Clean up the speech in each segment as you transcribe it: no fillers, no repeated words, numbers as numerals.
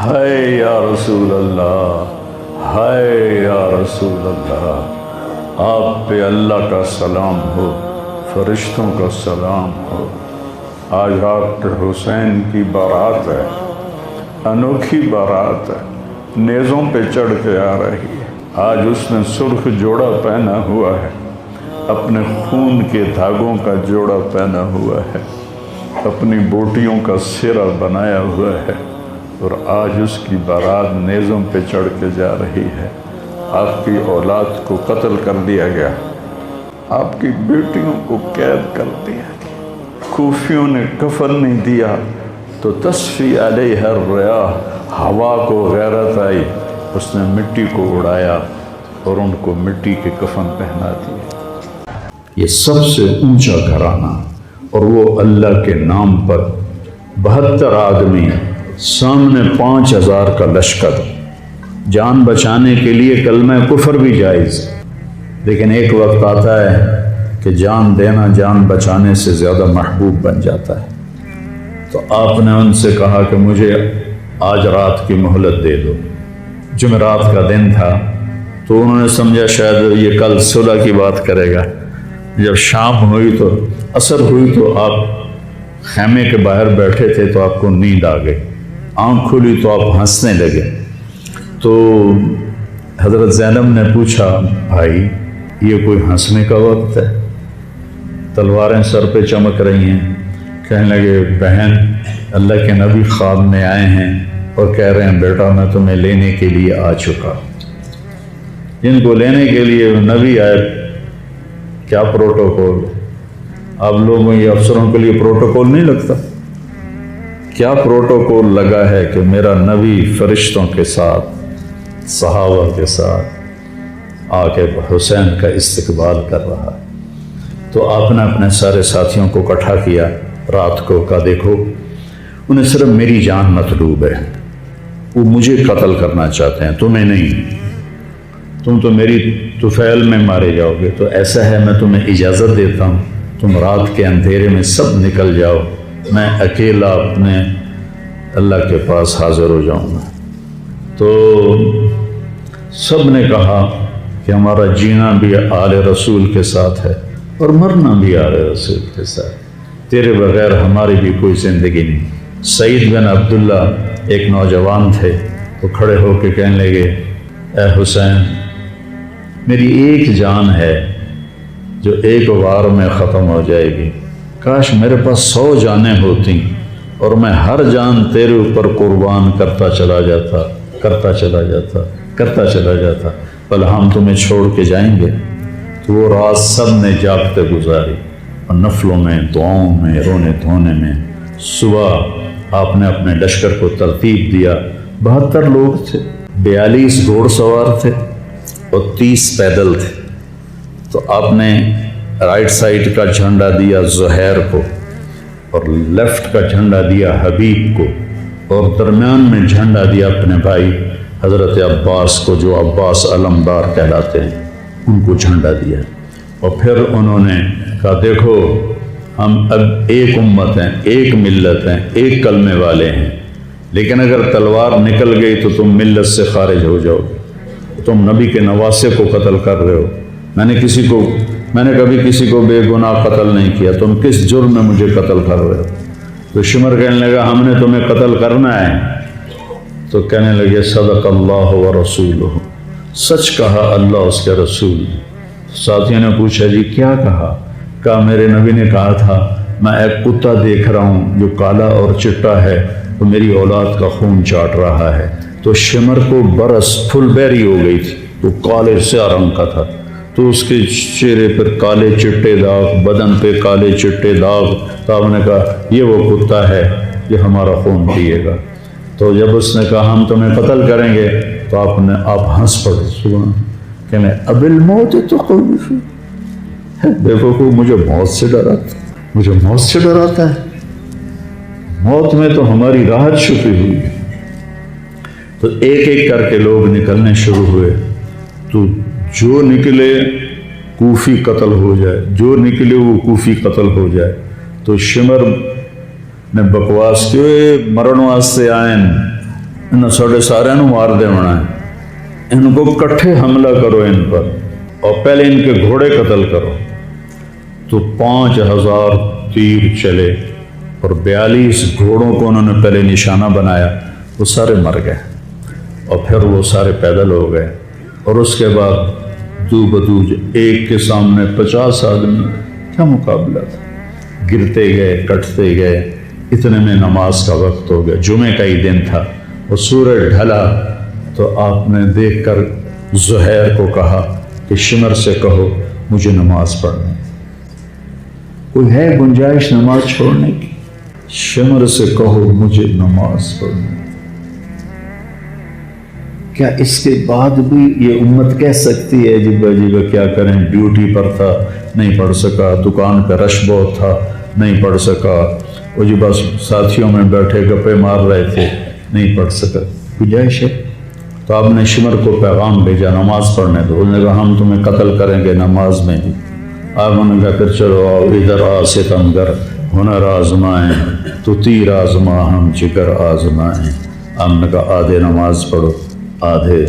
ہائے یا رسول اللہ، ہائے یا رسول اللہ، آپ پہ اللہ کا سلام ہو، فرشتوں کا سلام ہو۔ آج ڈاکٹر حسین کی بارات ہے، انوکھی بارات ہے، نیزوں پہ چڑھ کے آ رہی ہے۔ آج اس نے سرخ جوڑا پہنا ہوا ہے، اپنے خون کے دھاگوں کا جوڑا پہنا ہوا ہے، اپنی بوٹیوں کا سرہ بنایا ہوا ہے، اور آج اس کی بارات نیزوں پہ چڑھ کے جا رہی ہے۔ آپ کی اولاد کو قتل کر دیا گیا، آپ کی بیٹیوں کو قید کر دیا گیا، کوفیوں نے کفن نہیں دیا تو تصفی علیہ الریاح، ہوا کو غیرت آئی، اس نے مٹی کو اڑایا اور ان کو مٹی کے کفن پہنا دیے۔ یہ سب سے اونچا گھرانہ، اور وہ اللہ کے نام پر 72 آدمی، سامنے 5000 کا لشکر۔ جان بچانے کے لیے کلمہ کفر بھی جائز، لیکن ایک وقت آتا ہے کہ جان دینا جان بچانے سے زیادہ محبوب بن جاتا ہے۔ تو آپ نے ان سے کہا کہ مجھے آج رات کی مہلت دے دو۔ جمعرات کا دن تھا، تو انہوں نے سمجھا شاید یہ کل صلح کی بات کرے گا۔ جب شام ہوئی تو عصر ہوئی تو آپ خیمے کے باہر بیٹھے تھے تو آپ کو نیند آ گئی، آنکھ کھلی تو آپ ہنسنے لگے۔ تو حضرت زینب نے پوچھا، بھائی یہ کوئی ہنسنے کا وقت ہے؟ تلواریں سر پہ چمک رہی ہیں۔ کہنے لگے، بہن اللہ کے نبی خواب میں آئے ہیں اور کہہ رہے ہیں بیٹا میں تمہیں لینے کے لیے آ چکا۔ جن کو لینے کے لیے نبی آئے، کیا پروٹوکول؟ آپ لوگوں یہ افسروں کے لیے پروٹوکول نہیں لگتا؟ کیا پروٹوکول لگا ہے کہ میرا نبی فرشتوں کے ساتھ، صحابہ کے ساتھ آ کے حسین کا استقبال کر رہا ہے۔ تو آپ نے اپنے سارے ساتھیوں کو اکٹھا کیا رات کو، کہا دیکھو انہیں صرف میری جان مطلوب ہے، وہ مجھے قتل کرنا چاہتے ہیں، تمہیں نہیں۔ تم تو میری طفیل میں مارے جاؤ گے، تو ایسا ہے میں تمہیں اجازت دیتا ہوں، تم رات کے اندھیرے میں سب نکل جاؤ، میں اکیلا اپنے اللہ کے پاس حاضر ہو جاؤں گا۔ تو سب نے کہا کہ ہمارا جینا بھی آل رسول کے ساتھ ہے اور مرنا بھی آل رسول کے ساتھ، تیرے بغیر ہماری بھی کوئی زندگی نہیں۔ سعید بن عبداللہ ایک نوجوان تھے، تو کھڑے ہو کے کہنے لگے، اے حسین میری ایک جان ہے جو ایک وار میں ختم ہو جائے گی، کاش میرے پاس 100 جانیں ہوتی اور میں ہر جان تیرے اوپر قربان کرتا چلا جاتا، بل ہم تمہیں چھوڑ کے جائیں گے۔ تو وہ رات سب نے جاگتے گزاری، اور نفلوں میں، دعاؤں میں، رونے دھونے میں۔ صبح آپ نے اپنے لشکر کو ترتیب دیا۔ 72 لوگ تھے، 42 گھوڑ سوار تھے اور 30 پیدل تھے۔ تو آپ نے رائٹ سائڈ کا جھنڈا دیا زہیر کو، اور لیفٹ کا جھنڈا دیا حبیب کو، اور درمیان میں جھنڈا دیا اپنے بھائی حضرت عباس کو، جو عباس علمدار کہلاتے ہیں، ان کو جھنڈا دیا۔ اور پھر انہوں نے کہا دیکھو ہم اب ایک امت ہیں، ایک ملت ہیں، ایک کلمے والے ہیں، لیکن اگر تلوار نکل گئی تو تم ملت سے خارج ہو جاؤ گے، تم نبی کے نواسے کو قتل کر رہے ہو، میں نے کبھی کسی کو بے گناہ قتل نہیں کیا، تم کس جرم میں مجھے قتل کر رہے ہو؟ تو شمر کہنے لگا ہم نے تمہیں قتل کرنا ہے۔ تو کہنے لگے صدق اللہ و رسولہ، سچ کہا اللہ اس کے رسول۔ ساتھیوں نے پوچھا جی کیا کہا؟ کہا میرے نبی نے کہا تھا میں ایک کتا دیکھ رہا ہوں جو کالا اور چٹا ہے، تو میری اولاد کا خون چاٹ رہا ہے۔ تو شمر کو برس پھل بیری ہو گئی تھی، وہ کالے سیاہ رنگ کا تھا، تو اس کے چہرے پر کالے چٹے داغ، بدن پہ کالے چٹے داغ۔ تو آپ نے کہا یہ وہ کتا ہے جو ہمارا خون پیے گا۔ تو جب اس نے کہا ہم تمہیں قتل کریں گے، تو آپ ہنس پڑے، سبحان، کہنے اب الموت تخوف، دیکھو مجھے موت سے ڈراتا ہے، موت میں تو ہماری راحت چھپی ہوئی ہے۔ تو ایک ایک کر کے لوگ نکلنے شروع ہوئے، تو جو نکلے کوفی قتل ہو جائے، جو نکلے وہ کوفی قتل ہو جائے۔ تو شمر نے بکواس کی، مرن واسطے آئیں، انہوں ساڑھے سارے مار دے ہونا ہے، ان کو کٹھے حملہ کرو ان پر، اور پہلے ان کے گھوڑے قتل کرو۔ تو 5000 تیر چلے اور 42 گھوڑوں کو انہوں نے پہلے نشانہ بنایا، وہ سارے مر گئے، اور پھر وہ سارے پیدل ہو گئے، اور اس کے بعد دو بدو ایک کے سامنے 50 آدمی، کیا مقابلہ تھا، گرتے گئے کٹتے گئے، اتنے میں نماز کا وقت ہو گیا، جمعے کا ہی دن تھا، اور سورج ڈھلا تو آپ نے دیکھ کر زہیر کو کہا کہ شمر سے کہو مجھے نماز پڑھنے، کوئی ہے گنجائش نماز چھوڑنے کی؟ شمر سے کہو مجھے نماز پڑھنے۔ کیا اس کے بعد بھی یہ امت کہہ سکتی ہے جی بھائی کیا کریں، ڈیوٹی پر تھا نہیں پڑھ سکا، دکان پہ رش بہت تھا نہیں پڑھ سکا، وہ جی بس ساتھیوں میں بیٹھے گپے مار رہے تھے نہیں پڑھ سکا، گنجائش ہے؟ تو آپ نے شمر کو پیغام بھیجا نماز پڑھنے دو، انہوں نے کہا ہم تمہیں قتل کریں گے نماز میں ہی۔ آپ نے کہا پھر چلو آؤ ادھر آ ستمگر، ہنر آزمائیں تو تیر آزما ہم جگر آزمائیں۔ آپ نے کہا آدھے نماز پڑھو آدھے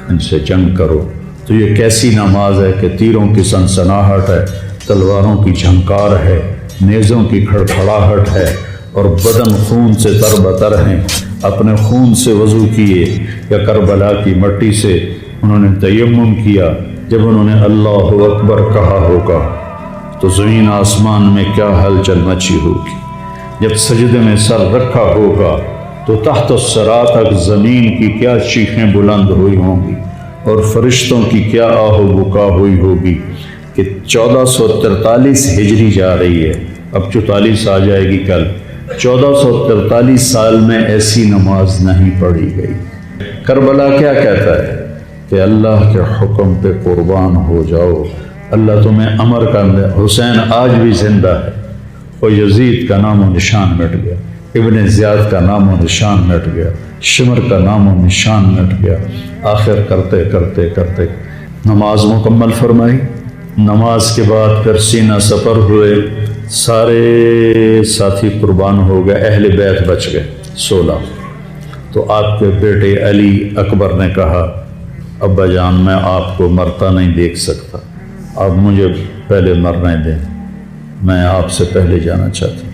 ان سے جنگ کرو۔ تو یہ کیسی نماز ہے کہ تیروں کی سنسناہٹ ہے، تلواروں کی جھنکار ہے، نیزوں کی کھڑکھڑاہٹ ہے، اور بدن خون سے تر بتر ہیں، اپنے خون سے وضو کیے یا کربلا کی مٹی سے انہوں نے تیمم کیا۔ جب انہوں نے اللہ اکبر کہا ہوگا تو زمین آسمان میں کیا ہلچل مچی ہوگی، جب سجدے میں سر رکھا ہوگا تو تحت الثری تک زمین کی کیا چیخیں بلند ہوئی ہوں گی، اور فرشتوں کی کیا آہ و بکا ہوئی ہوگی کہ 1443 ہجری جا رہی ہے، اب 44 آ جائے گی کل، 1443 سال میں ایسی نماز نہیں پڑھی گئی۔ کربلا کیا کہتا ہے کہ اللہ کے حکم پہ قربان ہو جاؤ، اللہ تمہیں امر کر دے۔ حسین آج بھی زندہ ہے، اور یزید کا نام و نشان مٹ گیا، ابن زیاد کا نام و نشان مٹ گیا، شمر کا نام و نشان مٹ گیا۔ آخر کرتے کرتے کرتے نماز مکمل فرمائی، نماز کے بعد پھر سینہ سپر ہوئے، سارے ساتھی قربان ہو گئے، اہل بیت بچ گئے 16۔ تو آپ کے بیٹے علی اکبر نے کہا ابا جان میں آپ کو مرتا نہیں دیکھ سکتا، آپ مجھے پہلے مرنے دیں، میں آپ سے پہلے جانا چاہتا ہوں۔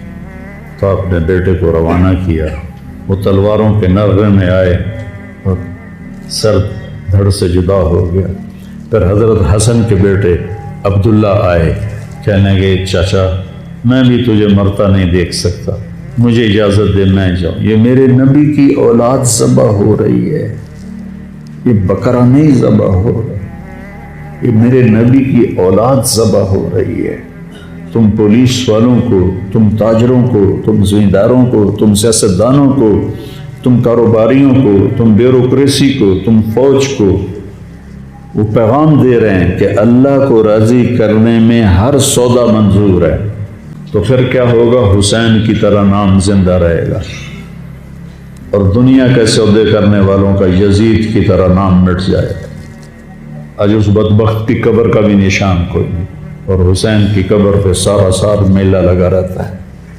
تو آپ نے بیٹے کو روانہ کیا، وہ تلواروں کے نغمے میں آئے اور سر دھڑ سے جدا ہو گیا۔ پھر حضرت حسن کے بیٹے عبداللہ آئے، کہنے گے چاچا میں بھی تجھے مرتا نہیں دیکھ سکتا، مجھے اجازت دے میں جاؤں، یہ میرے نبی کی اولاد ذبح ہو رہی ہے، یہ بکرا نہیں ذبح ہو رہا، یہ میرے نبی کی اولاد ذبح ہو رہی ہے۔ تم پولیس والوں کو، تم تاجروں کو، تم زمینداروں کو، تم سیاستدانوں کو، تم کاروباریوں کو، تم بیوروکریسی کو، تم فوج کو وہ پیغام دے رہے ہیں کہ اللہ کو راضی کرنے میں ہر سودا منظور ہے، تو پھر کیا ہوگا؟ حسین کی طرح نام زندہ رہے گا، اور دنیا کے سودے کرنے والوں کا یزید کی طرح نام مٹ جائے گا۔ آج اس بدبخت کی قبر کا بھی نشان کوئی نہیں، اور حسین کی قبر پہ سارا سال میلہ لگا رہتا ہے،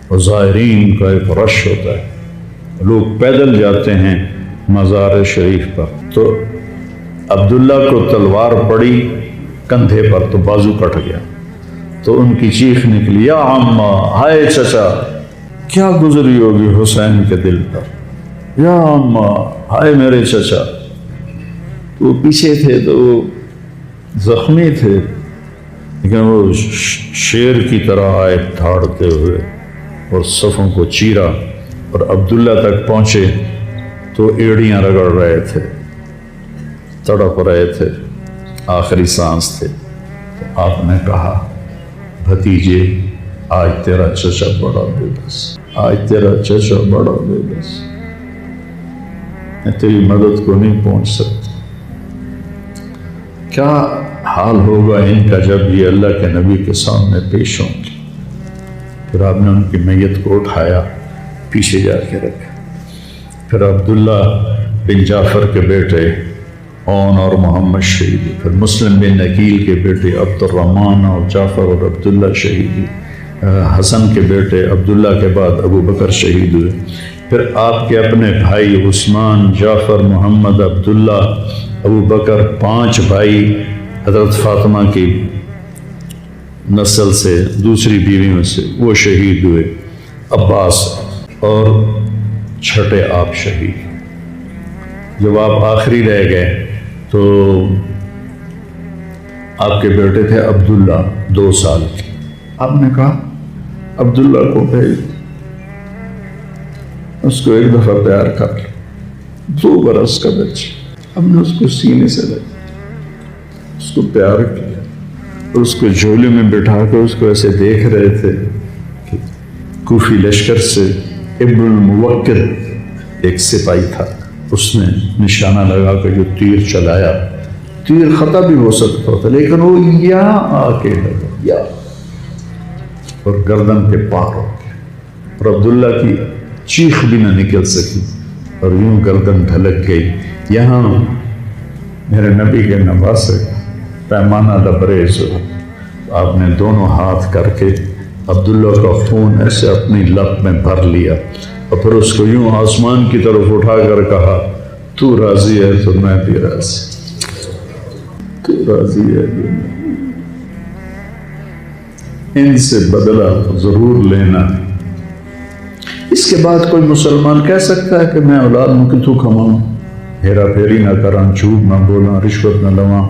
اور زائرین کا ایک رش ہوتا ہے، لوگ پیدل جاتے ہیں مزار شریف پر۔ تو عبداللہ کو تلوار پڑی کندھے پر تو بازو کٹ گیا، تو ان کی چیخ نکلی یا عمّا، ہائے چچا، کیا گزری ہوگی حسین کے دل پر، یا عمّا، ہائے میرے چچا۔ وہ پیچھے تھے تو وہ زخمی تھے، لیکن وہ شیر کی طرح آئے دھاڑتے ہوئے اور صفوں کو چیرا، اور عبداللہ تک پہنچے تو ایڑیاں رگڑ رہے تھے، تڑپ رہے تھے، آخری سانس تھے۔ تو آپ نے کہا بھتیجے آج تیرا چچا بڑا بے بس، آج تیرا چچا بڑا بے بس، میں تیری مدد کو نہیں پہنچ سکتا۔ کیا حال ہوگا ان کا جب یہ اللہ کے نبی کے سامنے پیش ہوں گے۔ پھر آپ نے ان کی میت کو اٹھایا، پیچھے جا کے رکھا۔ پھر عبداللہ بن جعفر کے بیٹے اون اور محمد شہیدی، پھر مسلم بن عقیل کے بیٹے عبد الرحمن اور جعفر اور عبداللہ شہیدی، حسن کے بیٹے عبداللہ کے بعد ابو بکر شہید ہوئے، پھر آپ کے اپنے بھائی عثمان، جعفر، محمد، عبداللہ، ابو بکر، 5 بھائی حضرت فاطمہ کی نسل سے، دوسری بیویوں سے، وہ شہید ہوئے، عباس، اور چھٹے آپ شہید۔ جب آپ آخری رہ گئے تو آپ کے بیٹے تھے عبداللہ 2 سال کے، آپ نے کہا عبداللہ کو بھیج، اس کو ایک دفعہ پیار کر لیا، 2 برس کا بچہ، ہم نے اس کو سینے سے لگا، اس کو پیار کیا، اور اس کو جھولے میں بٹھا کے اس کو ایسے دیکھ رہے تھے کہ کوفی لشکر سے ابن الموکر ایک سپاہی تھا، اس نے نشانہ لگا کے جو تیر چلایا، تیر خطا بھی ہو سکتا تھا لیکن وہ یہاں آ کے لگا، یا اور گردن کے پار ہو گیا، اور عبداللہ کی چیخ بھی نہ نکل سکی اور یوں گردن ڈھلک گئی۔ یہاں میرے نبی کے نواسے پیمانہ لبریز ہو، آپ نے دونوں ہاتھ کر کے عبداللہ کا خون ایسے اپنی لب میں بھر لیا، اور پھر اس کو یوں آسمان کی طرف اٹھا کر کہا، تو راضی ہے تو میں بھی راضی، تو راضی ہے تو میں۔ ان سے بدلہ ضرور لینا۔ اس کے بعد کوئی مسلمان کہہ سکتا ہے کہ میں اولاد میں کتوں کماؤں، ہیرا پھیری نہ کراں، جھوٹ نہ بولاں، رشوت نہ لواں،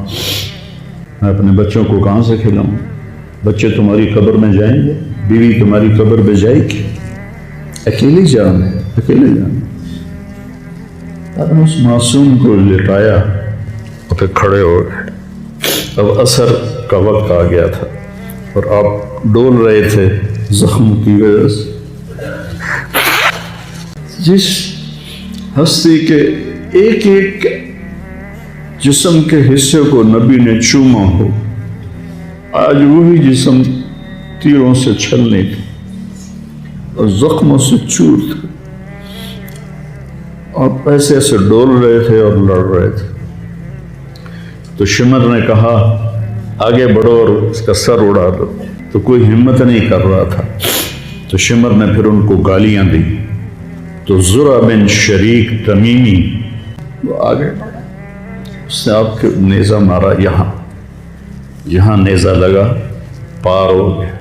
میں اپنے بچوں کو کہاں سے کھلاؤں؟ بچے تمہاری قبر میں جائیں گے، بیوی تمہاری قبر میں جائے گی، اکیلی جان ہے، اکیلے جان۔ آپ نے اس معصوم کو لٹایا اور پھر کھڑے ہو گئے۔ اب عصر کا وقت آ گیا تھا اور آپ ڈول رہے تھے زخم کی وجہ سے۔ جس ہستی کے ایک ایک جسم کے حصے کو نبی نے چوما ہو، آج وہی جسم تیروں سے چھلنے تھے اور زخموں سے چور تھے، اور ایسے ایسے ڈول رہے تھے اور لڑ رہے تھے۔ تو شمر نے کہا آگے بڑھو اور اس کا سر اڑا دو، تو کوئی ہمت نہیں کر رہا تھا، تو شمر نے پھر ان کو گالیاں دی، تو زرع بن شریک تمیمی وہ آگے بڑھا، اس نے آپ کے نیزہ مارا، یہاں نیزہ لگا، پار ہو گیا،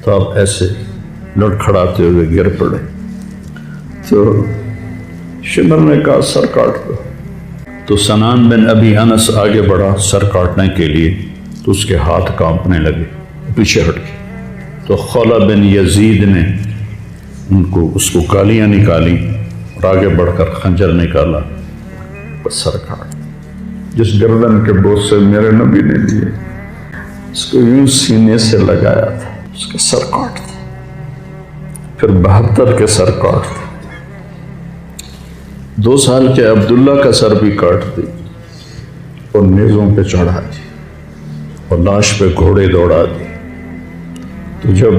تو آپ ایسے لڑکھڑاتے ہوئے گر پڑے۔ تو شمر نے کہا سر کاٹ دو، تو سنان بن ابی انس آگے بڑھا سر کاٹنے کے لیے، تو اس کے ہاتھ کانپنے لگے، پیچھے ہٹ گئے، تو خولہ بن یزید نے اس کو گالیاں نکالی اور آگے بڑھ کر خنجر نکالا، بس سر کاٹ۔ جس گردن کے بوسے میرے نبی نے لیے، اس کو یوں سینے سے لگایا تھا، اس کا سر کاٹ دیا، پھر 72 کے سر کاٹ دیا، 2 سال کے عبداللہ کا سر بھی کاٹ دی اور نیزوں پہ چڑھا دی اور لاش پہ گھوڑے دوڑا دی۔ تو جب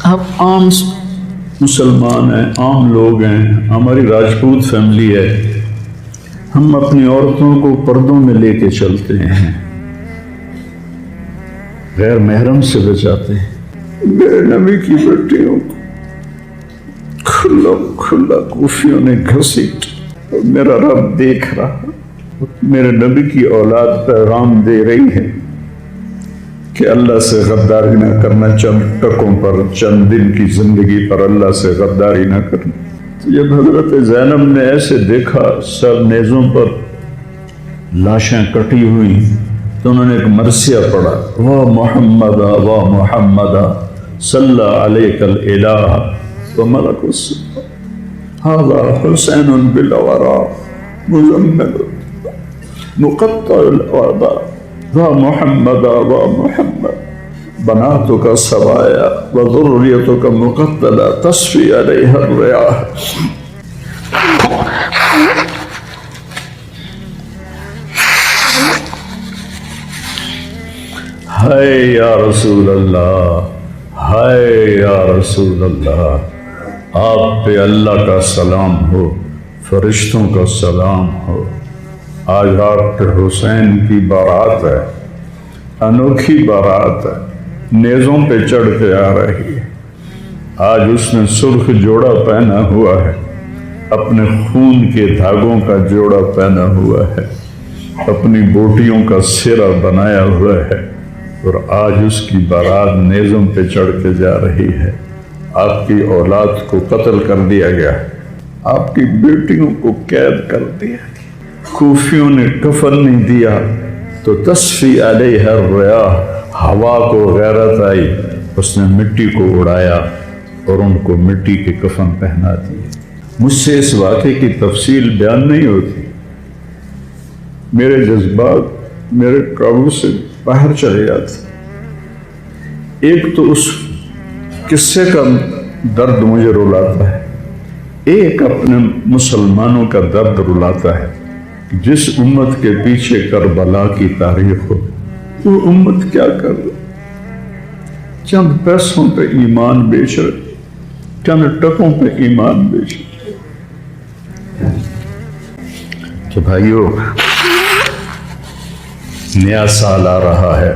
آپ عام مسلمان ہیں، عام لوگ ہیں، ہماری راجپوت فیملی ہے، ہم اپنی عورتوں کو پردوں میں لے کے چلتے ہیں، غیر محرم سے بچاتے ہیں۔ میرے نبی کی بیٹیوں کو کھلا کھلا کوفیوں نے گھسیٹ، اور میرا رب دیکھ رہا، میرے نبی کی اولاد پیغام دے رہی ہے کہ اللہ سے غداری نہ کرنا، چند ٹکوں پر، چند دن کی زندگی پر اللہ سے غداری نہ کرنا۔ جب حضرت زینب نے ایسے دیکھا سب نیزوں پر لاشیں کٹی ہوئی، تو انہوں نے ایک مرثیہ پڑھا، واہ محمد واہ محمد صلی علیک الالہ وملک السماء ھذا حسین بالورا مزمل مقطع الاعضاء واہ محمد واہ محمد بناتک سوایا وذریتک مقتلہ تصفی علیہ الریاح۔ ہائے یا رسول اللہ، ہائے یا رسول اللہ، آپ پہ اللہ کا سلام ہو، فرشتوں کا سلام ہو، آج ڈاکٹر حسین کی بارات ہے، انوکھی بارات ہے، نیزوں پہ چڑھ کے آ رہی ہے۔ آج اس نے سرخ جوڑا پہنا ہوا ہے، اپنے خون کے دھاگوں کا جوڑا پہنا ہوا ہے، اپنی بوٹیوں کا سرا بنایا ہوا ہے، اور آج اس کی بارات نیزوں پہ چڑھ کے جا رہی ہے۔ آپ کی اولاد کو قتل کر دیا گیا، آپ کی بیٹیوں کو قید کر دیا، کوفیوں نے کفن نہیں دیا تو تصفی علیہ الریاح، ہوا کو غیرت آئی، اس نے مٹی کو اڑایا اور ان کو مٹی کے کفن پہنا دیے۔ مجھ سے اس واقعے کی تفصیل بیان نہیں ہوتی، میرے جذبات میرے قابو سے باہر چلے جاتے۔ ایک تو اس قصے کا درد مجھے رلاتا ہے، ایک اپنے مسلمانوں کا درد رلاتا ہے۔ جس امت کے پیچھے کربلا کی تاریخ ہو، وہ امت کیا کر رہی؟ چند پیسوں پہ ایمان بیچ رہے، چند ٹکوں پہ ایمان بیچ رہے۔ تو بھائیو، نیا سال آ رہا ہے،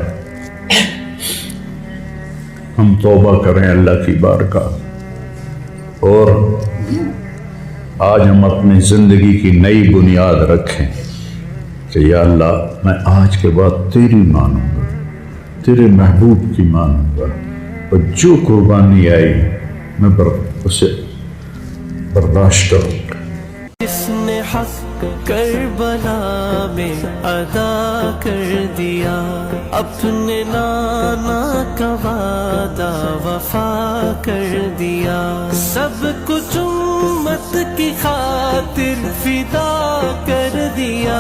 ہم توبہ کریں اللہ کی بارگاہ، اور آج ہم اپنی زندگی کی نئی بنیاد رکھیں کہ یا اللہ، میں آج کے بعد تیری مانوں گا، تیرے محبوب کی مانوں گا، اور جو قربانی آئی میں اسے برداشت کروں گا۔ جس نے حق کربلا میں ادا کر دیا، اپنے نانا کا وعدہ وفا کر دیا، سب کچھ امت کی خاطر فدا کر دیا،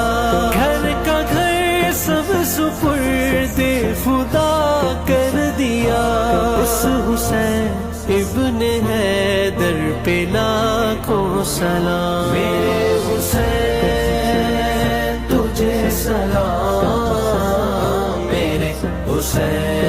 گھر کا گھر سب سپرد خدا کر دیا، اس حسین ابن حیدر پہ لاکھوں سلام، میرے حسین تجھے سلام، میرے حسین